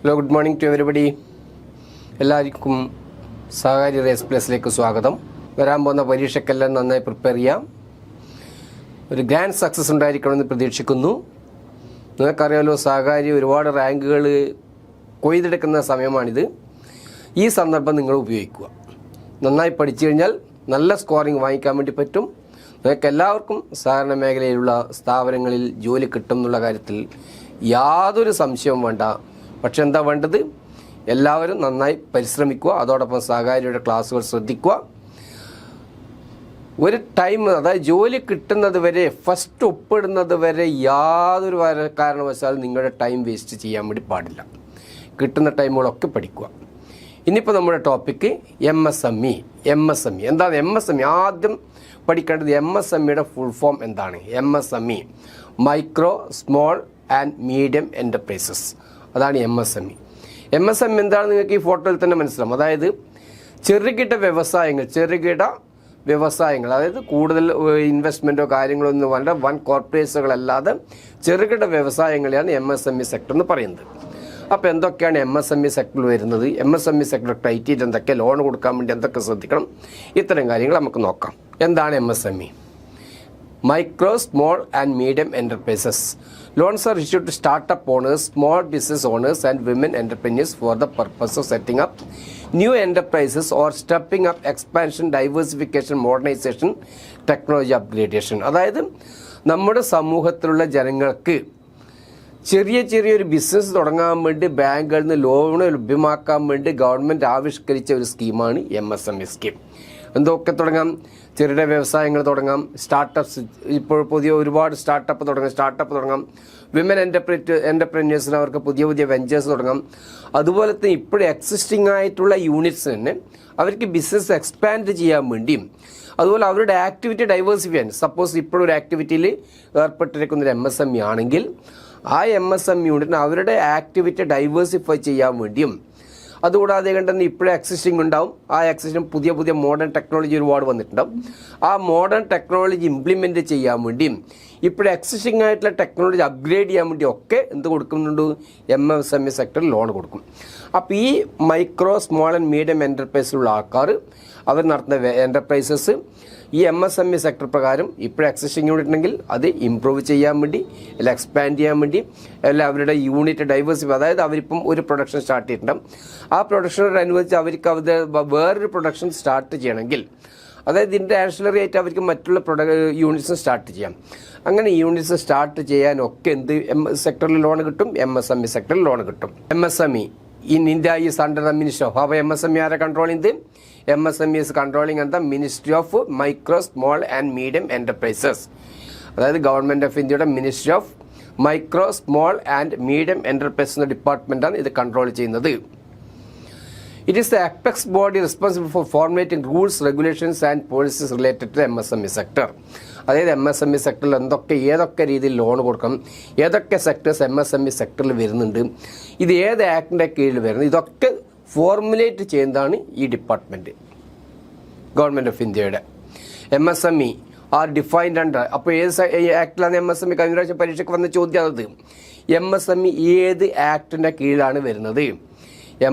Hello, good morning to everybody. എല്ലാവർക്കും സഹകാരി raise പ്ലസിലേക്ക് സ്വാഗതം. വരാൻ പോകുന്ന പരീക്ഷയ്ക്കെല്ലാം നന്നായി പ്രിപ്പയർ ചെയ്യാം. ഒരു ഗ്രാൻഡ് സക്സസ് ഉണ്ടായിരിക്കണമെന്ന് പ്രതീക്ഷിക്കുന്നു. നിങ്ങൾക്കറിയാമല്ലോ, സഹകാരി ഒരുപാട് റാങ്കുകൾ കൊയ്തെടുക്കുന്ന സമയമാണിത്. ഈ സന്ദർഭം നിങ്ങൾ ഉപയോഗിക്കുക. നന്നായി പഠിച്ചു കഴിഞ്ഞാൽ നല്ല സ്കോറിംഗ് വാങ്ങിക്കാൻ വേണ്ടി പറ്റും. നിങ്ങൾക്ക് എല്ലാവർക്കും സഹകരണ മേഖലയിലുള്ള സ്ഥാപനങ്ങളിൽ ജോലി കിട്ടും എന്നുള്ള കാര്യത്തിൽ യാതൊരു സംശയവും വേണ്ട. പക്ഷെ എന്താ വേണ്ടത്? എല്ലാവരും നന്നായി പരിശ്രമിക്കുക. അതോടൊപ്പം സഹകാരിയുടെ ക്ലാസ്സുകൾ ശ്രദ്ധിക്കുക. ഒരു ടൈം, അതായത് ജോലി കിട്ടുന്നത് വരെ, ഫസ്റ്റ് ഒപ്പിടുന്നത് വരെ യാതൊരു കാരണവശാലും നിങ്ങളുടെ ടൈം വേസ്റ്റ് ചെയ്യാൻ വേണ്ടി പാടില്ല. കിട്ടുന്ന ടൈമുകളൊക്കെ പഠിക്കുക. ഇനിയിപ്പോൾ നമ്മുടെ ടോപ്പിക്ക് MSME. എന്താണ് MSME? ആദ്യം പഠിക്കേണ്ടത് MSMEയുടെ ഫുൾ ഫോം എന്താണ്? MSME, micro small and medium enterprises. അതാണ് MSME. MSME എന്താണ് നിങ്ങൾക്ക് ഈ ഫോട്ടോയിൽ തന്നെ മനസ്സിലാവും. അതായത് ചെറുകിട വ്യവസായങ്ങൾ, അതായത് കൂടുതൽ ഇൻവെസ്റ്റ്മെൻറ്റോ കാര്യങ്ങളോ ഒന്നും വേണ്ട, വൻ കോർപ്പറേറ്റ്സുകളല്ലാതെ ചെറുകിട വ്യവസായങ്ങളെയാണ് MSME സെക്ടർ എന്ന് പറയുന്നത്. അപ്പോൾ എന്തൊക്കെയാണ് MSME സെക്ടറിൽ വരുന്നത്? MSME സെക്ടർ ക്രൈറ്റീരിയ എന്തൊക്കെ, ലോൺ കൊടുക്കാൻ വേണ്ടി എന്തൊക്കെ ശ്രദ്ധിക്കണം, ഇത്തരം കാര്യങ്ങൾ നമുക്ക് നോക്കാം. എന്താണ് MSME? Micro small and medium enterprises. Loans are issued to startup owners, small business owners and women entrepreneurs for the purpose of setting up new enterprises or stepping up expansion, diversification, modernization, technology upgradation. അതായത് നമ്മുടെ സമൂഹത്തിലുള്ള ജനങ്ങൾക്ക് ചെറിയൊരു business തുടങ്ങാൻ വേണ്ടി ബാങ്കുകളിൽ നിന്ന് loan ലഭ്യമാക്കാൻ വേണ്ടി ഗവൺമെൻറ് ആവിഷ്കരിച്ച ഒരു സ്കീമാണ് MSME സ്കീം. എന്തൊക്കെ തുടങ്ങാം? ചെറുകിട വ്യവസായങ്ങൾ തുടങ്ങാം, സ്റ്റാർട്ടപ്സ്, ഇപ്പോൾ പുതിയ ഒരുപാട് സ്റ്റാർട്ടപ്പ് തുടങ്ങാം, വിമൻ എൻ്റർപ്രന്യേഴ്സിന് അവർക്ക് പുതിയ വെഞ്ചേഴ്സ് തുടങ്ങാം. അതുപോലെ തന്നെ ഇപ്പോഴും എക്സിസ്റ്റിംഗ് ആയിട്ടുള്ള യൂണിറ്റ്സ് തന്നെ അവർക്ക് ബിസിനസ് എക്സ്പാൻഡ് ചെയ്യാൻ വേണ്ടിയും, അതുപോലെ അവരുടെ ആക്ടിവിറ്റി ഡൈവേഴ്സിഫൈ ചെയ്യാൻ. സപ്പോസ് ഇപ്പോഴൊരു ആക്ടിവിറ്റിയിൽ ഏർപ്പെട്ടിരിക്കുന്നൊരു MSME ആണെങ്കിൽ ആ MSME യൂണിറ്റിന് അവരുടെ ആക്ടിവിറ്റി ഡൈവേഴ്സിഫൈ ചെയ്യാൻ വേണ്ടിയും, അതുകൂടാതെ കണ്ടെന്ന് ഇപ്പോഴും എക്സിസ്റ്റിംഗ് ഉണ്ടാവും. ആ എക്സിസ്റ്റിംഗ് പുതിയ മോഡേൺ ടെക്നോളജി ഒരുപാട് വന്നിട്ടുണ്ടാവും. ആ മോഡേൺ ടെക്നോളജി ഇംപ്ലിമെൻറ്റ് ചെയ്യാൻ വേണ്ടിയും ഇപ്പോഴും എക്സിസ്റ്റിംഗ് ആയിട്ടുള്ള ടെക്നോളജി അപ്ഗ്രേഡ് ചെയ്യാൻ വേണ്ടി ഒക്കെ എന്ത് കൊടുക്കുന്നുണ്ട്? MSME സെക്ടറിൽ ലോൺ കൊടുക്കും. അപ്പോൾ ഈ മൈക്രോ സ്മോൾ ആൻഡ് മീഡിയം എൻ്റർപ്രൈസിലുള്ള ആൾക്കാർ, അവർ നടത്തുന്ന എൻ്റർപ്രൈസസ് ഈ MSME സെക്ടർ പ്രകാരം ഇപ്പോഴും എക്സിസ്റ്റിംഗ് യൂണിറ്റ് ഉണ്ടെങ്കിൽ അത് ഇമ്പ്രൂവ് ചെയ്യാൻ വേണ്ടി, അല്ല എക്സ്പാൻഡ് ചെയ്യാൻ വേണ്ടി, അല്ല അവരുടെ യൂണിറ്റ് ഡൈവേഴ്സിഫൈ, അതായത് അവരിപ്പം ഒരു പ്രൊഡക്ഷൻ സ്റ്റാർട്ട് ചെയ്തിട്ടുണ്ടാവും. ആ പ്രൊഡക്ഷനോടനുബന്ധിച്ച് അവർക്ക് വേറൊരു പ്രൊഡക്ഷൻ സ്റ്റാർട്ട് ചെയ്യണമെങ്കിൽ, അതായത് ഇതിൻ്റെ ആൻസിലറി ആയിട്ട് അവർക്ക് മറ്റുള്ള യൂണിറ്റ്സ് സ്റ്റാർട്ട് ചെയ്യാം. അങ്ങനെ യൂണിറ്റ്സ് സ്റ്റാർട്ട് ചെയ്യാനൊക്കെ എന്ത് സെക്ടറിൽ ലോൺ കിട്ടും? MSME സെക്ടറിൽ ലോൺ കിട്ടും. MSME in India is under the Ministry of, how MSME are controlling the MSME is controlling under the Ministry of Micro, Small and Medium Enterprises. അതായത് government of ഇന്ത്യയുടെ ministry of micro small and medium enterprise എന്ന ഡിപ്പാർട്ട്മെൻറ്റാണ് ഇത് control ചെയ്യുന്നത്. It is the apex body responsible for formulating rules, regulations and policies related to the MSME sector. അതായത് MSME സെക്ടറിൽ ഏതൊക്കെ രീതിയിൽ loan കൊടുക്കണം, ഏതൊക്കെ സെക്ടേഴ്സ് MSME സെക്ടറിൽ വരുന്നുണ്ട്, ഇത് ഏത് ആക്ടിൻ്റെ കീഴിൽ വരുന്നത്, ഇതൊക്കെ ഫോർമുലേറ്റ് ചെയ്യുന്നതാണ് ഈ ഡിപ്പാർട്ട്മെൻറ്റ്, ഗവൺമെൻറ് ഓഫ് ഇന്ത്യയുടെ. MSME ആർ ഡിഫൈൻഡ് അണ്ടർ, അപ്പോൾ ഏത് ആക്ടിലാണ് MSME? കഴിഞ്ഞ പ്രാവശ്യം പരീക്ഷയ്ക്ക് വന്ന ചോദ്യം അത്. MSME ഏത് ആക്ടിൻ്റെ കീഴിലാണ് വരുന്നത്?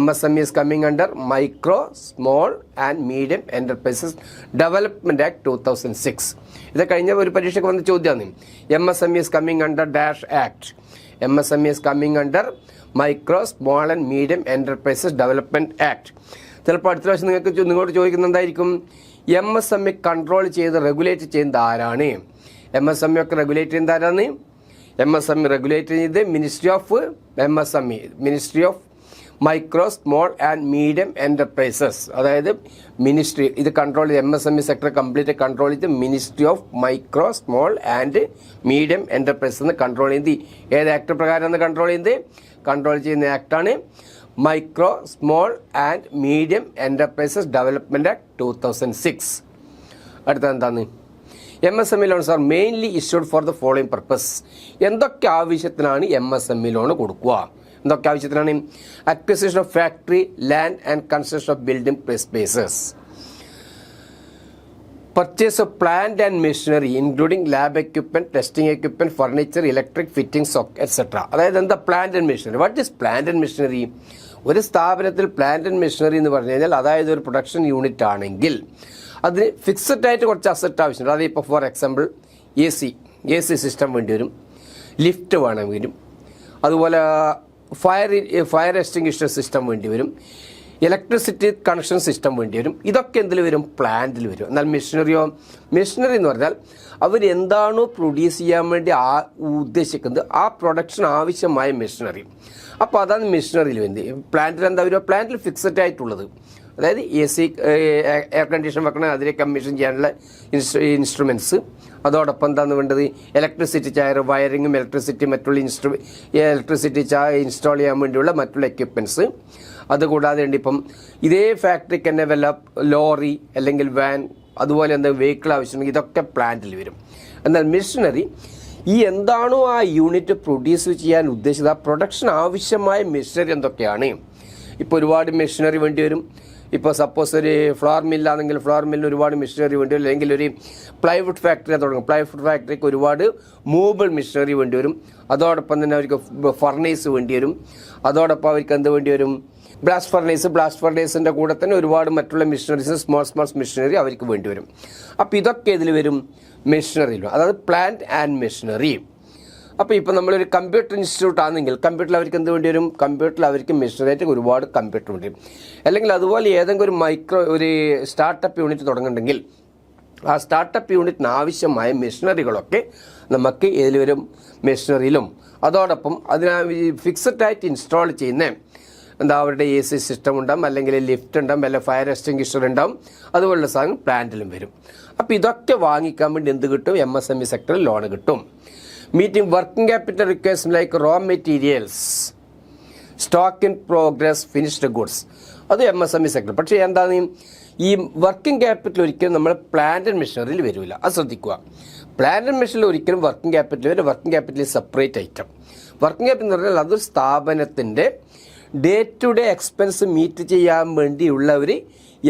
MSME is coming under Micro, Small and Medium Enterprises Development Act 2006. ഇത് കഴിഞ്ഞ ഒരു പരീക്ഷയ്ക്ക് വന്ന ചോദ്യമാണ്. MSME is coming under Dash Act. MSME is coming under Micro, Small and Medium Enterprises Development Act. ചിലപ്പോൾ അടുത്ത പ്രാവശ്യം നിങ്ങളോട് ചോദിക്കുന്നത് എന്തായിരിക്കും? MSME കൺട്രോൾ ചെയ്ത് റെഗുലേറ്റ് ചെയ്യുന്നത് ആരാണ്? MSME ഒക്കെ റെഗുലേറ്റ് ചെയ്യുന്നത് ആരാണ്? MSME റെഗുലേറ്റ് ചെയ്ത് ministry of micro small and medium enterprises. അതായത് മിനിസ്ട്രി ഇത് കൺട്രോൾ ചെയ്ത് MSME സെക്ടർ കംപ്ലീറ്റ് കൺട്രോൾ ചെയ്ത് ministry of micro small and medium enterprises എന്ന് കൺട്രോൾ ചെയ്യുന്നത്. ഏത് ആക്ട് പ്രകാരമാണ് കൺട്രോൾ ചെയ്യുന്നത്? കൺട്രോൾ ചെയ്യുന്ന ആക്ടാണ് micro small and medium enterprises development act 2006. അടുത്തത് എന്താണ്? MSME loans are mainly issued for the following purpose. എന്തൊക്കെ ആവശ്യത്തിനാണ് MSME ലോൺ കൊടുക്കുക? എന്തൊക്കെ ആവശ്യത്തിനാണ്? Acquisition of factory, land and construction of building spaces. Purchase of plant and machinery including lab equipment, testing equipment, furniture, electric fittings, etc. അതായത് എന്താ plant and machinery? What is plant and machinery? ഒരു സ്ഥാപനത്തിൽ plant and machinery എന്ന് പറഞ്ഞു കഴിഞ്ഞാൽ അതായത് ഒരു production unit ആണെങ്കിൽ അതിന് ഫിക്സഡ് ആയിട്ട് കുറച്ച് അസറ്റ് ആവശ്യമുണ്ട്. അതായത് ഇപ്പോൾ for example A C system വേണ്ടി വരും, ലിഫ്റ്റ് വേണം വരും, അതുപോലെ ഫയർ എക്സ്റ്റിംഗ്വിഷർ സിസ്റ്റം വേണ്ടി വരും, ഇലക്ട്രിസിറ്റി കണക്ഷൻ സിസ്റ്റം വേണ്ടി വരും. ഇതൊക്കെ എന്തിൽ വരും? പ്ലാന്റിൽ വരും. എന്നാൽ മെഷീനറി എന്ന് പറഞ്ഞാൽ അവരെന്താണോ പ്രൊഡ്യൂസ് ചെയ്യാൻ വേണ്ടി ഉദ്ദേശിക്കുന്നത് ആ പ്രൊഡക്ഷൻ ആവശ്യമായ മെഷീനറി. അപ്പോൾ അതാണ് മെഷീനറിയിൽ വരുന്നത്. പ്ലാന്റിൽ എന്താ വരിക? പ്ലാന്റിൽ ഫിക്സഡ് ആയിട്ടുള്ളത്, അതായത് എ സി എയർ കണ്ടീഷൻ വെക്കണം, അതിനെ കമ്മീഷൻ ചെയ്യാനുള്ള ഇൻസ്ട്രുമെൻറ്റ്സ്, അതോടൊപ്പം എന്താണ് വേണ്ടത്? ഇലക്ട്രിസിറ്റി വയറിങ്ങും ഇലക്ട്രിസിറ്റി മറ്റുള്ള ഇലക്ട്രിസിറ്റി ഇൻസ്റ്റാൾ ചെയ്യാൻ വേണ്ടിയുള്ള മറ്റുള്ള എക്യുപ്മെൻറ്റ്സ്. അതുകൂടാതെ ഉണ്ട് ഇപ്പം ഇതേ ഫാക്ടറിക്ക് തന്നെ വല്ല ലോറി അല്ലെങ്കിൽ വാൻ അതുപോലെ എന്താ വെഹിക്കിൾ ആവശ്യമുണ്ടെങ്കിൽ ഇതൊക്കെ പ്ലാന്റിൽ വരും. എന്നാൽ മെഷീനറി എന്താണോ ആ യൂണിറ്റ് പ്രൊഡ്യൂസ് ചെയ്യാൻ ഉദ്ദേശിച്ചത് ആ പ്രൊഡക്ഷൻ ആവശ്യമായ മെഷീനറി എന്തൊക്കെയാണ്. ഇപ്പോൾ ഒരുപാട് മെഷീനറി വേണ്ടി വരും. ഇപ്പോൾ സപ്പോസ് ഒരു ഫ്ലവർ മില്ലാണെങ്കിൽ ഫ്ലവർ മില്ലിന് ഒരുപാട് മെഷീനറി വേണ്ടി വരും. അല്ലെങ്കിൽ ഒരു പ്ലൈവുഡ് ഫാക്ടറി തുടങ്ങും, പ്ലൈവുഡ് ഫാക്ടറിക്ക് ഒരുപാട് മൂവബിൾ മെഷീനറി വേണ്ടി വരും. അതോടൊപ്പം തന്നെ അവർക്ക് ഫർണേസ് വേണ്ടി വരും. അതോടൊപ്പം അവർക്ക് എന്ത് വേണ്ടി വരും? ബ്ലാസ്റ്റ് ഫർണേസിൻ്റെ കൂടെ തന്നെ ഒരുപാട് മറ്റുള്ള മെഷീനറീസ്, സ്മോൾ മെഷീനറി അവർക്ക് വേണ്ടി വരും. അപ്പോൾ ഇതൊക്കെ ഇതിൽ വരും? മെഷീനറിയിലും. അതായത് പ്ലാന്റ് ആൻഡ് മെഷീനറി. അപ്പോൾ ഇപ്പോൾ നമ്മളൊരു കമ്പ്യൂട്ടർ ഇൻസ്റ്റിറ്റ്യൂട്ട് ആണെങ്കിൽ കമ്പ്യൂട്ടറിൽ അവർക്ക് എന്ത് വേണ്ടി വരും? കമ്പ്യൂട്ടറിൽ അവർക്ക് മെഷീനറിയായിട്ട് ഒരുപാട് കമ്പ്യൂട്ടർ വേണ്ടി വരും. അല്ലെങ്കിൽ അതുപോലെ ഏതെങ്കിലും ഒരു സ്റ്റാർട്ടപ്പ് യൂണിറ്റ് തുടങ്ങുന്നുണ്ടെങ്കിൽ ആ സ്റ്റാർട്ടപ്പ് യൂണിറ്റിന് ആവശ്യമായ മെഷീനറികളൊക്കെ നമുക്ക് ഇതിൽ വരും? മെഷീനറിയിലും. അതോടൊപ്പം അതിന് ഫിക്സഡ് ആയിട്ട് ഇൻസ്റ്റാൾ ചെയ്യുന്ന അവരുടെ എ സി സിസ്റ്റം ഉണ്ടാവും, അല്ലെങ്കിൽ ലിഫ്റ്റ് ഉണ്ടാവും, അല്ലെങ്കിൽ ഫയർ എക്സ്റ്റിംഗ്വിഷർ ഉണ്ടാവും, അതുപോലുള്ള സാധനം പ്ലാന്റിലും വരും. അപ്പോൾ ഇതൊക്കെ വാങ്ങിക്കാൻ വേണ്ടി എന്ത് കിട്ടും? MSME സെക്ടറിൽ ലോൺ കിട്ടും. Meeting working capital requirement like raw materials, stock in progress, finished goods, അത് MSME സെക്ടർ. പക്ഷേ എന്താണ് ഈ വർക്കിംഗ് ക്യാപിറ്റൽ ഒരിക്കലും നമ്മൾ പ്ലാന്റ് ആൻഡ് മെഷീനറിയിൽ വരില്ല. അത് ശ്രദ്ധിക്കുക. പ്ലാന്റ് ആൻഡ് മെഷീനറിൽ ഒരിക്കലും വർക്കിംഗ് ക്യാപിറ്റൽ വരും. Working capital separate item. Working capital എന്ന് പറഞ്ഞാൽ അതൊരു സ്ഥാപനത്തിൻ്റെ day to day expense meet ചെയ്യാൻ വേണ്ടിയുള്ള ഒരു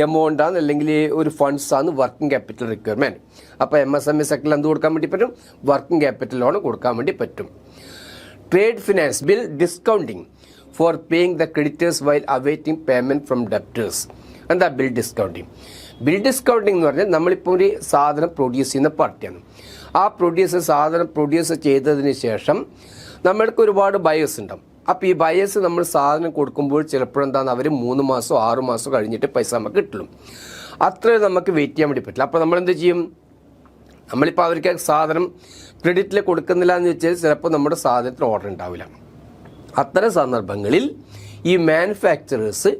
എമൗണ്ടാണ്, അല്ലെങ്കിൽ ഒരു ഫണ്ട്സാണ് വർക്കിംഗ് ക്യാപിറ്റൽ റിക്വയർമെൻറ്റ്. അപ്പോൾ MSME സെക്ടറിൽ എന്ത് കൊടുക്കാൻ വേണ്ടി പറ്റും? വർക്കിംഗ് ക്യാപിറ്റൽ ലോൺ കൊടുക്കാൻ വേണ്ടി പറ്റും. Trade finance, bill discounting for paying the creditors while awaiting payment from debtors. എന്താ ബിൽ ഡിസ്കൗണ്ടിങ്? ബിൽ ഡിസ്കൗണ്ടിങ് എന്ന് പറഞ്ഞാൽ നമ്മളിപ്പോൾ ഒരു സാധനം പ്രൊഡ്യൂസ് ചെയ്യുന്ന പാർട്ടിയാണ്. ആ സാധനം പ്രൊഡ്യൂസ് ചെയ്തതിന് ശേഷം നമ്മൾക്ക് ഒരുപാട് ബയേഴ്സ് ഉണ്ടാവും. അപ്പോൾ ഈ ബയേഴ്സ് നമ്മൾ സാധനം കൊടുക്കുമ്പോൾ ചിലപ്പോഴെന്താണ് അവർ 3 മാസം 6 മാസം കഴിഞ്ഞിട്ട് പൈസ നമുക്ക് കിട്ടുള്ളൂ. അത്രയും നമുക്ക് വെയിറ്റ് ചെയ്യാൻ വേണ്ടി പറ്റില്ല. അപ്പോൾ നമ്മളെന്ത് ചെയ്യും? നമ്മളിപ്പോൾ അവർക്ക് സാധനം ക്രെഡിറ്റിൽ കൊടുക്കുന്നില്ല എന്ന് വെച്ചാൽ ചിലപ്പോൾ നമ്മുടെ സാധനത്തിന് ഓർഡർ ഉണ്ടാവില്ല. അത്തരം സന്ദർഭങ്ങളിൽ ഈ മാനുഫാക്ചറേഴ്സ്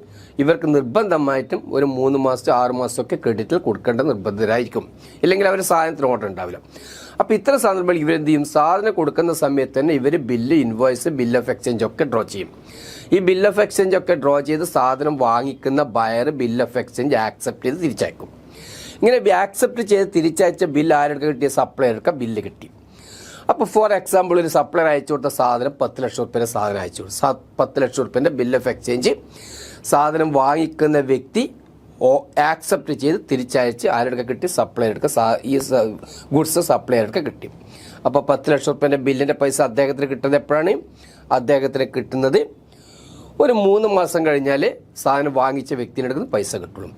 ഇവർക്ക് നിർബന്ധമായിട്ടും ഒരു 3 മാസം 6 മാസമൊക്കെ ക്രെഡിറ്റിൽ കൊടുക്കേണ്ട നിർബന്ധരായിരിക്കും. ഇല്ലെങ്കിൽ അവർ സാധനത്തിന് ഓർഡർ ഉണ്ടാവില്ല. അപ്പോൾ ഇത്തരം സന്ദർഭങ്ങളിൽ ഇവരെന്ത് ചെയ്യും? സാധനം കൊടുക്കുന്ന സമയത്ത് തന്നെ ഇവർ bill, invoice, bill of exchange ഒക്കെ ഡ്രോ ചെയ്യും. ഈ ബിൽ ഓഫ് എക്സ്ചേഞ്ച് ഒക്കെ ഡ്രോ ചെയ്ത് സാധനം വാങ്ങിക്കുന്ന buyer bill of exchange accept ചെയ്ത് തിരിച്ചയക്കും. ഇങ്ങനെ ആക്സെപ്റ്റ് ചെയ്ത് തിരിച്ചയച്ച ബില്ല് ആരുടെ കിട്ടിയ? സപ്ലയർക്ക് ബില്ല് കിട്ടി. അപ്പോൾ ഫോർ എക്സാമ്പിൾ ഒരു സപ്ലയർ അയച്ചു കൊടുത്ത സാധനം 10 ലക്ഷം റുപ്യേൻ്റെ സാധനം അയച്ചു കൊടുത്തു. 10 ലക്ഷം റുപ്യേൻ്റെ ബിൽ ഓഫ് എക്സ്ചേഞ്ച് സാധനം വാങ്ങിക്കുന്ന വ്യക്തി ആക്സെപ്റ്റ് ചെയ്ത് തിരിച്ചയച്ച് ആരുടെ കിട്ടി? സപ്ലയർക്ക്. ഈ ഗുഡ്സ് സപ്ലയർക്ക് കിട്ടി. അപ്പോൾ 10 ലക്ഷം റുപ്യേൻ്റെ ബില്ലിൻ്റെ പൈസ അദ്ദേഹത്തിന് കിട്ടുന്നത് എപ്പോഴാണ്? അദ്ദേഹത്തിന് കിട്ടുന്നത് ഒരു 3 മാസം കഴിഞ്ഞാൽ സാധനം വാങ്ങിച്ച വ്യക്തിയുടെ അടുത്ത് പൈസ കിട്ടുള്ളൂ.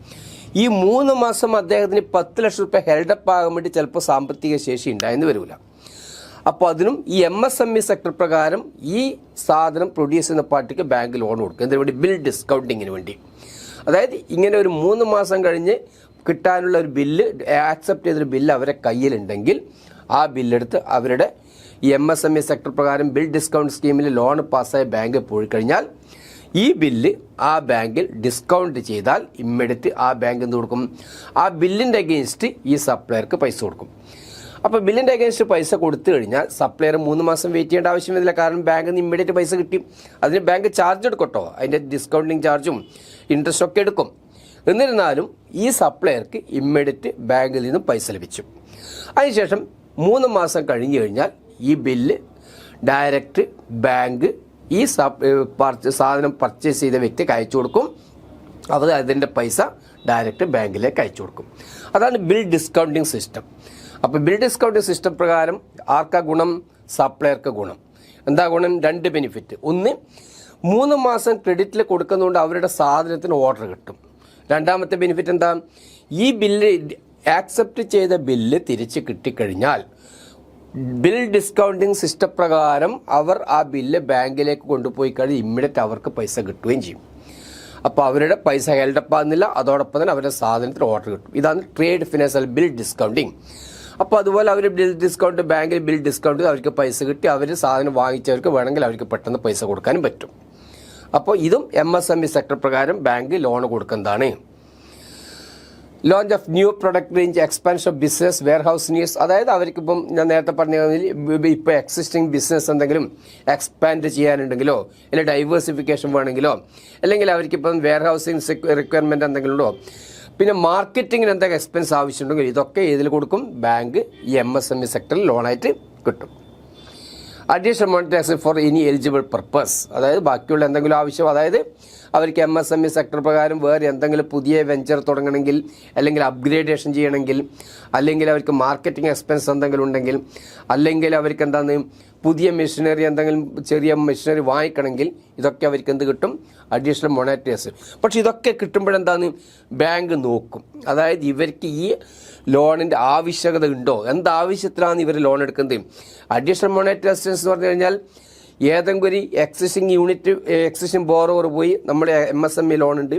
ഈ 3 മാസം അദ്ദേഹത്തിന് 10 ലക്ഷം റുപ്യ ഹെൽഡപ്പ് ആകാൻ വേണ്ടി ചിലപ്പോൾ സാമ്പത്തിക ശേഷി ഉണ്ടായെന്ന് വരില്ല. അപ്പോൾ അതിനും ഈ MSME സെക്ടർ പ്രകാരം ഈ സാധനം പ്രൊഡ്യൂസ് ചെയ്യുന്ന പാർട്ടിക്ക് ബാങ്ക് ലോൺ കൊടുക്കും. എന്തിനു വേണ്ടി? ബിൽ ഡിസ്കൗണ്ടിങ്ങിന് വേണ്ടി. അതായത് ഇങ്ങനെ ഒരു 3 മാസം കഴിഞ്ഞ് കിട്ടാനുള്ള ഒരു ബില്ല്, ആക്സെപ്റ്റ് ചെയ്തൊരു ബില്ല് അവരെ കയ്യിലുണ്ടെങ്കിൽ ആ ബില്ലെടുത്ത് അവരുടെ ഈ MSME സെക്ടർ പ്രകാരം ബിൽ ഡിസ്കൗണ്ട് സ്കീമിൽ ലോൺ പാസ്സായ ബാങ്ക് പോയി കഴിഞ്ഞാൽ ഈ ബില്ല് ആ ബാങ്കിൽ ഡിസ്കൗണ്ട് ചെയ്താൽ ഇമ്മീഡിയറ്റ് ആ ബാങ്ക് എന്ത് കൊടുക്കും? ആ ബില്ലിൻ്റെ അഗെയിൻസ്റ്റ് ഈ സപ്ലയർക്ക് പൈസ കൊടുക്കും. അപ്പോൾ ബില്ലിൻ്റെ അഗെയിൻസ്റ്റ് പൈസ കൊടുത്തു കഴിഞ്ഞാൽ സപ്ലയർ 3 മാസം വെയിറ്റ് ചെയ്യേണ്ട ആവശ്യമില്ല. കാരണം ബാങ്കിൽ നിന്ന് ഇമ്മീഡിയറ്റ് പൈസ കിട്ടി. അതിന് ബാങ്ക് ചാർജ് എടുക്കട്ടോ, അതിൻ്റെ ഡിസ്കൗണ്ടിങ് ചാർജും ഇൻട്രസ്റ്റ് ഒക്കെ എടുക്കും. എന്നിരുന്നാലും ഈ സപ്ലയർക്ക് ഇമ്മീഡിയറ്റ് ബാങ്കിൽ നിന്നും പൈസ ലഭിച്ചു. അതിനുശേഷം 3 മാസം കഴിഞ്ഞു കഴിഞ്ഞാൽ ഈ ബില്ല് ഡയറക്റ്റ് ബാങ്ക് ഈ സാധനം പർച്ചേസ് ചെയ്ത വ്യക്തിക്ക് അയച്ചു കൊടുക്കും. അതിൻ്റെ പൈസ ഡയറക്റ്റ് ബാങ്കിലേക്ക് അയച്ചു കൊടുക്കും. അതാണ് ബിൽ ഡിസ്കൗണ്ടിങ് സിസ്റ്റം. അപ്പോൾ ബിൽ ഡിസ്കൗണ്ടിങ് സിസ്റ്റം പ്രകാരം ആർക്കാ ഗുണം? സപ്ലയർക്ക് ഗുണം. എന്താ ഗുണം? 2 ബെനിഫിറ്റ്. ഒന്ന്, 3 മാസം ക്രെഡിറ്റിൽ കൊടുക്കുന്നതുകൊണ്ട് അവരുടെ സാധനത്തിന് ഓർഡർ കിട്ടും. രണ്ടാമത്തെ ബെനിഫിറ്റ് എന്താ? ഈ ബില്ല് ആക്സെപ്റ്റ് ചെയ്ത ബില്ല് തിരിച്ച് കിട്ടിക്കഴിഞ്ഞാൽ ബിൽ ഡിസ്കൗണ്ടിങ് സിസ്റ്റം പ്രകാരം അവർ ആ ബില്ല് ബാങ്കിലേക്ക് കൊണ്ടുപോയി കഴിഞ്ഞാൽ ഇമ്മീഡിയറ്റ് അവർക്ക് പൈസ കിട്ടുകയും ചെയ്യും. അപ്പോൾ അവരുടെ പൈസ ഹെൽഡപ്പ് ആകുന്നില്ല, അതോടൊപ്പം തന്നെ അവരുടെ സാധനത്തിന് ഓർഡർ കിട്ടും. ഇതാണ് ട്രേഡ് ഫിനാൻസ് ബിൽ ഡിസ്കൗണ്ടിങ്. അപ്പോൾ അതുപോലെ അവർ ബിൽ ഡിസ്കൗണ്ട്, ബാങ്കിൽ ബിൽ ഡിസ്കൗണ്ട് അവർക്ക് പൈസ കിട്ടി, അവർ സാധനം വാങ്ങിച്ചവർക്ക് വേണമെങ്കിൽ അവർക്ക് പെട്ടെന്ന് പൈസ കൊടുക്കാനും പറ്റും. അപ്പോൾ ഇതും MSME സെക്ടർ പ്രകാരം ബാങ്ക് ലോൺ കൊടുക്കുന്നതാണ്. Launch of new product range, expansion of business, warehouse needs. അതായത് അവർക്കിപ്പം ഞാൻ നേരത്തെ പറഞ്ഞ ഇപ്പോൾ എക്സിസ്റ്റിംഗ് ബിസിനസ് എന്തെങ്കിലും എക്സ്പാൻഡ് ചെയ്യാനുണ്ടെങ്കിലോ, അല്ലെങ്കിൽ ഡൈവേഴ്സിഫിക്കേഷൻ വേണമെങ്കിലോ, അല്ലെങ്കിൽ അവർക്കിപ്പം വെയർഹൗസിംഗ് റിക്വയർമെൻറ്റ് എന്തെങ്കിലും ഉണ്ടോ, പിന്നെ മാർക്കറ്റിങ്ങിന് എന്തൊക്കെ എക്സ്പെൻസ് ആവശ്യമുണ്ടെങ്കിൽ ഇതൊക്കെ ഇതിൽ കൊടുക്കും. ബാങ്ക് ഈ MSME സെക്ടറിൽ ലോണായിട്ട് കിട്ടും. Additional monetisation for any eligible purpose. അതായത് ബാക്കിയുള്ള എന്തെങ്കിലും ആവശ്യം, അതായത് അവർക്ക് MSME സെക്ടർ പ്രകാരം വേറെ എന്തെങ്കിലും പുതിയ വെഞ്ചർ തുടങ്ങണമെങ്കിൽ, അല്ലെങ്കിൽ അപ്ഗ്രേഡേഷൻ ചെയ്യണമെങ്കിൽ, അല്ലെങ്കിൽ അവർക്ക് മാർക്കറ്റിംഗ് എക്സ്പെൻസ് എന്തെങ്കിലും ഉണ്ടെങ്കിൽ, അല്ലെങ്കിൽ അവർക്ക് എന്താണ് പുതിയ മെഷീനറി, എന്തെങ്കിലും ചെറിയ മെഷീനറി വാങ്ങിക്കണമെങ്കിൽ ഇതൊക്കെ അവർക്ക് എന്ത് കിട്ടും? Additional monetisation. പക്ഷെ ഇതൊക്കെ കിട്ടുമ്പോഴെന്താണ്? ബാങ്ക് നോക്കും. അതായത് ഇവർക്ക് ഈ ലോണിൻ്റെ ആവശ്യകത ഉണ്ടോ, എന്താവശ്യത്തിലാണ് ഇവർ ലോൺ എടുക്കുന്നത്. അഡീഷണൽ മോണിറ്റൈസേഷൻ എന്ന് പറഞ്ഞു കഴിഞ്ഞാൽ ഏതെങ്കിലും ഒരു എക്സിസ്റ്റിംഗ് ബോറോവർ പോയി നമ്മുടെ MSME ലോൺ ഉണ്ട്,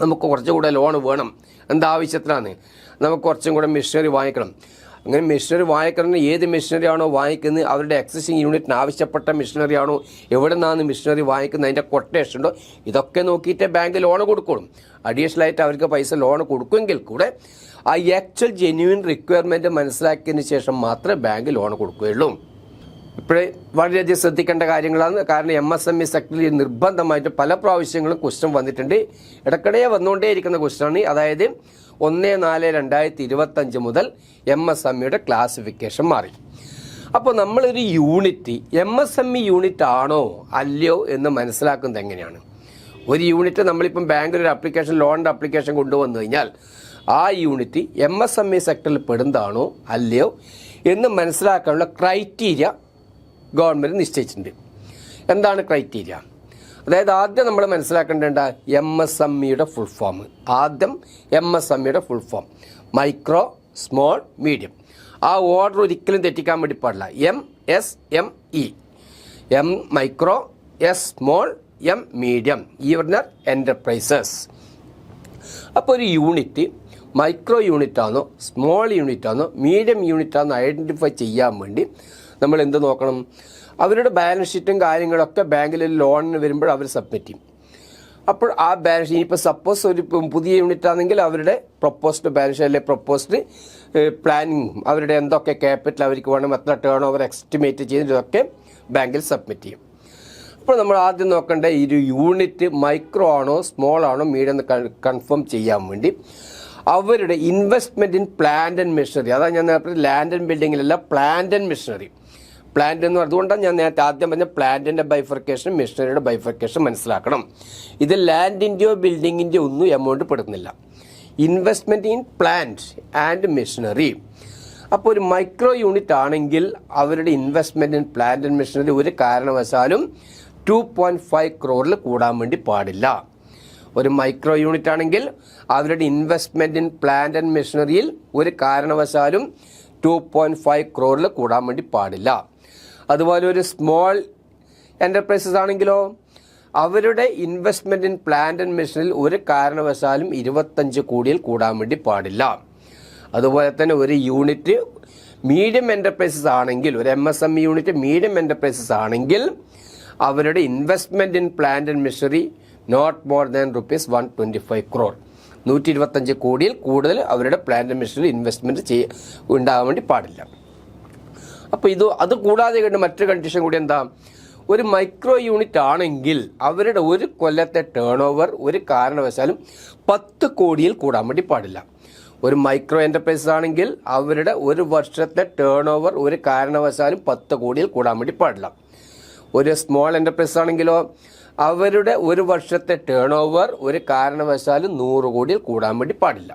നമുക്ക് കുറച്ചുകൂടെ ലോൺ വേണം, എന്താവശ്യത്തിലാണ്, നമുക്ക് കുറച്ചും കൂടെ മെഷീനറി വാങ്ങിക്കണം. അങ്ങനെ മെഷീനറി വാങ്ങിക്കണം, ഏത് മെഷീനറി ആണോ വാങ്ങിക്കുന്നത്, അവരുടെ എക്സിസ്റ്റിംഗ് യൂണിറ്റിന് ആവശ്യപ്പെട്ട മെഷീനറി ആണോ, എവിടെ നിന്നാണ് മെഷീനറി വാങ്ങിക്കുന്നത്, അതിൻ്റെ കൊട്ടേഷൻ ഉണ്ടോ, ഇതൊക്കെ നോക്കിയിട്ട് ബാങ്ക് ലോൺ കൊടുക്കണം. അഡീഷണൽ ആയിട്ട് അവർക്ക് പൈസ ലോൺ കൊടുക്കുമെങ്കിൽ കൂടെ ആ ആക്ച്വൽ ജെന്യൂൻ റിക്വയർമെൻറ്റ് മനസ്സിലാക്കിയതിന് ശേഷം മാത്രമേ ബാങ്ക് ലോൺ കൊടുക്കുകയുള്ളൂ. ഇപ്പോഴേ വളരെയധികം ശ്രദ്ധിക്കേണ്ട കാര്യങ്ങളാണ്. കാരണം MSME സെക്ടറിൽ നിർബന്ധമായിട്ട് പല പ്രാവശ്യങ്ങളും ക്വസ്റ്റ്യൻ വന്നിട്ടുണ്ട്. ഇടയ്ക്കിടെ വന്നുകൊണ്ടേയിരിക്കുന്ന ക്വസ്റ്റ്യനാണ്. അതായത് 1/4/2025 മുതൽ MSMEയുടെ ക്ലാസിഫിക്കേഷൻ മാറി. അപ്പോൾ നമ്മളൊരു യൂണിറ്റ് MSME യൂണിറ്റ് ആണോ അല്ലയോ എന്ന് മനസ്സിലാക്കുന്നത് എങ്ങനെയാണ്? ഒരു യൂണിറ്റ് നമ്മളിപ്പം ബാങ്കിൽ ഒരു അപ്ലിക്കേഷൻ, ലോണിൻ്റെ അപ്ലിക്കേഷൻ കൊണ്ടുവന്നു കഴിഞ്ഞാൽ ആ യൂണിറ്റ് MSME സെക്ടറിൽ പെടുന്നതാണോ അല്ലയോ എന്ന് മനസ്സിലാക്കാനുള്ള ക്രൈറ്റീരിയ ഗവൺമെൻറ് നിശ്ചയിച്ചിട്ടുണ്ട്. എന്താണ് ക്രൈറ്റീരിയ? അതായത് ആദ്യം നമ്മൾ മനസ്സിലാക്കേണ്ട MSMEയുടെ ഫുൾ ഫോം. ആദ്യം MSMEയുടെ full form micro, small, medium. ആ ഓർഡർ ഒരിക്കലും തെറ്റിക്കാൻ വേണ്ടി പാടില്ല. MSME, M micro, S small, M medium, ഇവർ എൻ്റർപ്രൈസസ്. അപ്പോൾ ഒരു യൂണിറ്റ് മൈക്രോ യൂണിറ്റ് ആണോ, സ്മോൾ യൂണിറ്റ് ആണോ, മീഡിയം യൂണിറ്റ് ആണോ ഐഡൻറ്റിഫൈ ചെയ്യാൻ വേണ്ടി നമ്മൾ എന്ത് നോക്കണം? അവരുടെ ബാലൻസ് ഷീറ്റും കാര്യങ്ങളൊക്കെ ബാങ്കിൽ ലോണിന് വരുമ്പോൾ അവർ സബ്മിറ്റ് ചെയ്യും. അപ്പോൾ ആ ബാലൻസ് ഷീറ്റ്, ഇപ്പോൾ സപ്പോസ് ഒരു പുതിയ യൂണിറ്റ് ആണെങ്കിൽ അവരുടെ പ്രൊപ്പോസ്ഡ് ബാലൻസ് ഷീറ്റ്, അല്ലെങ്കിൽ പ്രൊപ്പോസ്ഡ് പ്ലാനിങ്, അവരുടെ എന്തൊക്കെ ക്യാപിറ്റൽ അവർക്ക് വേണം, എത്ര ടേൺ ഓവർ എസ്റ്റിമേറ്റ് ചെയ്ത് ഇതൊക്കെ ബാങ്കിൽ സബ്മിറ്റ് ചെയ്യും. അപ്പോൾ നമ്മൾ ആദ്യം നോക്കേണ്ട ഈ ഒരു യൂണിറ്റ് മൈക്രോ ആണോ, സ്മോൾ ആണോ, മീഡിയം എന്ന് കൺഫേം ചെയ്യാൻ വേണ്ടി അവരുടെ investment in plant and machinery, അതാണ് ഞാൻ നേരത്തെ ലാൻഡ് ആൻഡ് ബിൽഡിങ്ങിലല്ല, പ്ലാന്റ് ആൻഡ് മെഷീനറി. പ്ലാന്റ് എന്ന് അതുകൊണ്ടാണ് ഞാൻ നേരത്തെ ആദ്യം പറഞ്ഞ പ്ലാന്റിൻ്റെ ബൈഫർക്കേഷൻ, മെഷീനറിയുടെ ബൈഫർക്കേഷൻ മനസ്സിലാക്കണം. ഇത് ലാൻഡിൻ്റെയോ ബിൽഡിങ്ങിൻ്റെയോ ഒന്നും എമൗണ്ട് പെടുന്നില്ല. Investment in plant and machinery. അപ്പോൾ ഒരു മൈക്രോ യൂണിറ്റ് ആണെങ്കിൽ അവരുടെ investment in plant and machinery ഒരു കാരണവശാലും 2.5 crore കൂടാൻ വേണ്ടി പാടില്ല. ഒരു മൈക്രോ യൂണിറ്റ് ആണെങ്കിൽ അവരുടെ ഇൻവെസ്റ്റ്മെൻറ്റ് ഇൻ പ്ലാന്റ് ആൻഡ് മെഷീനറിയിൽ ഒരു കാരണവശാലും 2.5 crore കൂടാൻ വേണ്ടി പാടില്ല. അതുപോലെ ഒരു സ്മോൾ എൻ്റർപ്രൈസസ് ആണെങ്കിലോ അവരുടെ ഇൻവെസ്റ്റ്മെൻറ്റ് ഇൻ പ്ലാന്റ് ആൻഡ് മെഷീനറിയിൽ ഒരു കാരണവശാലും 25 കോടിയിൽ കൂടാൻ വേണ്ടി പാടില്ല. അതുപോലെ തന്നെ ഒരു യൂണിറ്റ് മീഡിയം എൻ്റർപ്രൈസസ് ആണെങ്കിൽ, ഒരു MSME യൂണിറ്റ് മീഡിയം എൻ്റർപ്രൈസസ് ആണെങ്കിൽ അവരുടെ investment in plant and machinery not more than ₹125 crore, 125 കോടിയിൽ കൂടുതൽ അവരുടെ പ്ലാന്റ് ആൻഡ് മെഷീനറി ഇൻവെസ്റ്റ്മെൻറ്റ് ഉണ്ടാകാൻ വേണ്ടി പാടില്ല. അപ്പോൾ അത് കൂടാതെ കണ്ട് മറ്റൊരു കണ്ടീഷൻ കൂടി എന്താ? ഒരു മൈക്രോ യൂണിറ്റ് ആണെങ്കിൽ അവരുടെ ഒരു കൊല്ലത്തെ ടേൺ ഓവർ ഒരു കാരണവശാലും 10 കോടിയിൽ കൂടാൻ വേണ്ടി പാടില്ല. ഒരു മൈക്രോ എൻ്റർപ്രൈസസ് ആണെങ്കിൽ അവരുടെ ഒരു വർഷത്തെ ടേൺ ഓവർ ഒരു കാരണവശാലും 10 കോടിയിൽ കൂടാൻ വേണ്ടി പാടില്ല. ഒരു സ്മോൾ എൻ്റർപ്രൈസസ് ആണെങ്കിലോ അവരുടെ ഒരു വർഷത്തെ ടേൺ ഓവർ ഒരു കാരണവശാലും 100 കോടിയിൽ കൂടാൻ വേണ്ടി പാടില്ല.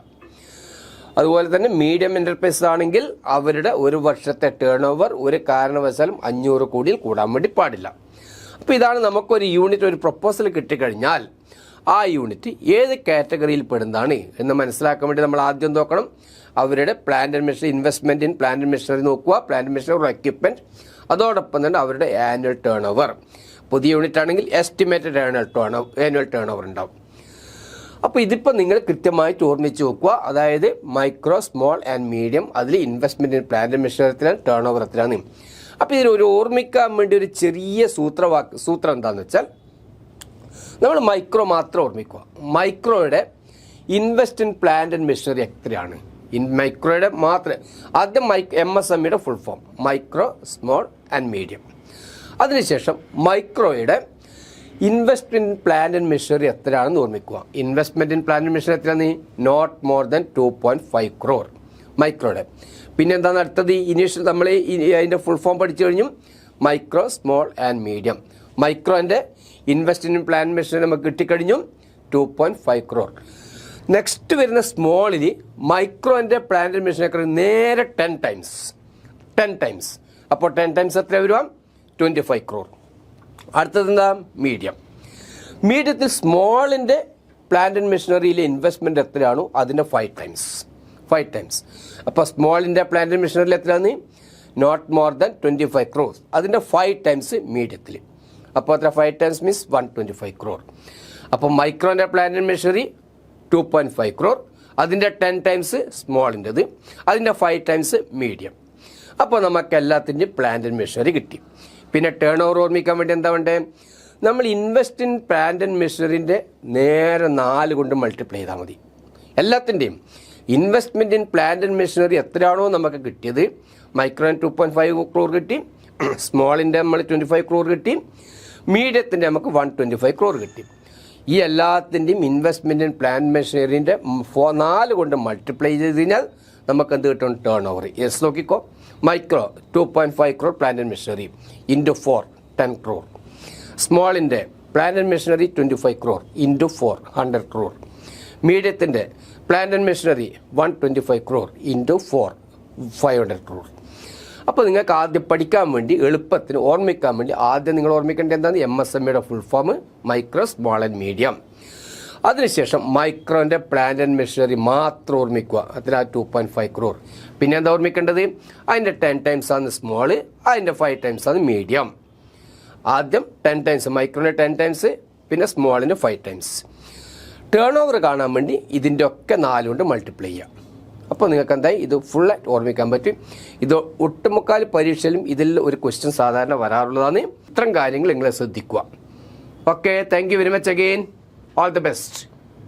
അതുപോലെ തന്നെ മീഡിയം എൻ്റർപ്രൈസസ് ആണെങ്കിൽ അവരുടെ ഒരു വർഷത്തെ ടേൺ ഓവർ ഒരു കാരണവശാലും 500 കോടിയിൽ കൂടാൻ വേണ്ടി പാടില്ല. അപ്പോൾ ഇതാണ് നമുക്കൊരു യൂണിറ്റ്, ഒരു പ്രൊപ്പോസൽ കിട്ടിക്കഴിഞ്ഞാൽ ആ യൂണിറ്റ് ഏത് കാറ്റഗറിയിൽ പെടുന്നതാണ് എന്ന് മനസ്സിലാക്കാൻ വേണ്ടി നമ്മൾ ആദ്യം നോക്കണം അവരുടെ plant and machinery, investment in plant and machinery നോക്കുക, പ്ലാന്റ് ആൻഡ് മെഷീനറി എക്യുപ്മെൻറ്റ്, അതോടൊപ്പം തന്നെ അവരുടെ ആനുവൽ ടേൺ ഓവർ. പുതിയ യൂണിറ്റ് ആണെങ്കിൽ എസ്റ്റിമേറ്റഡ് ആനുവൽ ടേൺ ഓവർ ഉണ്ടാവും. അപ്പോൾ ഇതിപ്പോൾ നിങ്ങൾ കൃത്യമായിട്ട് ഓർമ്മിച്ച് വെക്കുക. അതായത് മൈക്രോ, സ്മോൾ ആൻഡ് മീഡിയം, അതിൽ investment in plant and machinery എത്രയാണ്, ടേൺ ഓവർ എത്രയാണ്. അപ്പോൾ ഇതിലൊരു ഓർമ്മിക്കാൻ വേണ്ടി ഒരു ചെറിയ സൂത്രം എന്താണെന്ന് വെച്ചാൽ നമ്മൾ മൈക്രോ മാത്രം ഓർമ്മിക്കുക. മൈക്രോയുടെ invest in plant and machinery എത്രയാണ്, മൈക്രോയുടെ മാത്രം ആദ്യം MSMEയുടെ full form micro, small and medium. അതിനുശേഷം മൈക്രോയുടെ invest in plant and machinery എത്രയാണെന്ന് ഓർമ്മിക്കുക. Investment in plant and machinery എത്രയാണ്, നോട്ട് മോർ ദാൻ 2.5 crore മൈക്രോയുടെ. പിന്നെ എന്താണ് അടുത്തത്, ഇനീഷ്യൽ നമ്മൾ അതിൻ്റെ ഫുൾ ഫോം പഠിച്ചു കഴിഞ്ഞു. Micro, small and medium. മൈക്രോൻ്റെ ഇൻവെസ്റ്റ് ഇൻ പ്ലാന്റ് മെഷീനറി നമുക്ക് കിട്ടിക്കഴിഞ്ഞു 2.5 crore. നെക്സ്റ്റ് വരുന്ന സ്മോളിൽ മൈക്രോൻ്റെ പ്ലാന്റ് ആൻഡ് മെഷീനറി നേരെ 10 ടൈംസ്. അപ്പോൾ 10 ടൈംസ് എത്ര വരും, 25 crore. അടുത്തത് എന്താ, മീഡിയം. മീഡിയത്തിൽ സ്മോളിൻ്റെ പ്ലാന്റ് ആൻഡ് മെഷീനറിയിലെ ഇൻവെസ്റ്റ്മെൻറ്റ് എത്രയാണോ അതിൻ്റെ 5 ടൈംസ്. അപ്പോൾ സ്മോളിൻ്റെ പ്ലാന്റ് ആൻഡ് മെഷീനറിയിൽ എത്രയാണ്, നോട്ട് മോർ ദാൻ 25 crore. അതിൻ്റെ 5 ടൈംസ് മീഡിയത്തിൽ. അപ്പോൾ അത്ര 5 ടൈംസ് മീൻസ് 125 crore. അപ്പോൾ മൈക്രോൻ്റെ പ്ലാന്റ് ആൻഡ് മെഷീനറി 2.5 crore, അതിൻ്റെ 10 ടൈംസ് സ്മോളിൻ്റെത്, അതിൻ്റെ 5 ടൈംസ് മീഡിയം. അപ്പോൾ നമുക്ക് എല്ലാത്തിൻ്റെയും പ്ലാന്റ് ആൻഡ് മെഷീനറി കിട്ടി. പിന്നെ ടേൺ ഓവർ ഓർമ്മിക്കാൻ വേണ്ടി എന്താ വേണ്ടേ, നമ്മൾ ഇൻവെസ്റ്റ് ഇൻ പ്ലാന്റ് ആൻഡ് മെഷീനറിൻ്റെ നേരെ 4 കൊണ്ട് മൾട്ടിപ്ലൈ ചെയ്താൽ മതി. എല്ലാത്തിൻ്റെയും investment in plant and machinery എത്രയാണോ നമുക്ക് കിട്ടിയത്, മൈക്രോന് 2.5 crore കിട്ടി, സ്മോളിൻ്റെ നമ്മൾ 25 crore കിട്ടി, മീഡിയത്തിൻ്റെ നമുക്ക് 125 crore കിട്ടി. ഈ എല്ലാത്തിൻ്റെയും ഇൻവെസ്റ്റ്മെൻറ്റ് ഇൻ പ്ലാന്റ് മെഷീനറിൻ്റെ 4 കൊണ്ട് മൾട്ടിപ്ലൈ ചെയ്ത് കഴിഞ്ഞാൽ നമുക്ക് എന്ത് കിട്ടും, ടേൺ ഓവർ. യെസ് നോക്കിക്കോ, micro 2.5 crore plant and machinery into 4 10 crore. സ്മോളിൻ്റെ plant and machinery 25 crore into 4 100 crore. മീഡിയത്തിൻ്റെ plant and machinery 125 crore into 4 500 crore. അപ്പോൾ നിങ്ങൾക്ക് ആദ്യം പഠിക്കാൻ വേണ്ടി എളുപ്പത്തിന് ഓർമ്മിക്കാൻ വേണ്ടി ആദ്യം നിങ്ങൾ ഓർമ്മിക്കേണ്ടത് എന്താണ്, MSMEയുടെ full form micro, small and medium. അതിനുശേഷം മൈക്രോൻ്റെ പ്ലാന്റ് ആൻഡ് മെഷീനറി മാത്രം ഓർമ്മിക്കുക, അതിൽ 2.5 crore. പിന്നെ എന്താ ഓർമ്മിക്കേണ്ടത്, അതിൻ്റെ 10 ടൈംസ് ആണ് സ്മോള്, അതിൻ്റെ 5 ടൈംസ് ആണ് മീഡിയം. ആദ്യം 10 ടൈംസ് മൈക്രോൻ്റെ 10 ടൈംസ്, പിന്നെ സ്മോളിന് 5 ടൈംസ്. ടേൺ ഓവർ കാണാൻ വേണ്ടി ഇതിൻ്റെ ഒക്കെ 4 കൊണ്ട് മൾട്ടിപ്ലൈ ചെയ്യാം. അപ്പോൾ നിങ്ങൾക്ക് എന്തായി ഇത് ഫുള്ളായിട്ട് ഓർമ്മിക്കാൻ പറ്റും. ഇത് ഒട്ടുമുക്കാൽ പരീക്ഷയിലും ഇതിൽ ഒരു ക്വസ്റ്റ്യൻ സാധാരണ വരാറുള്ളതാണ്. ഇത്തരം കാര്യങ്ങൾ നിങ്ങൾ ശ്രദ്ധിക്കുക. Okay, thank you very much again. All the best.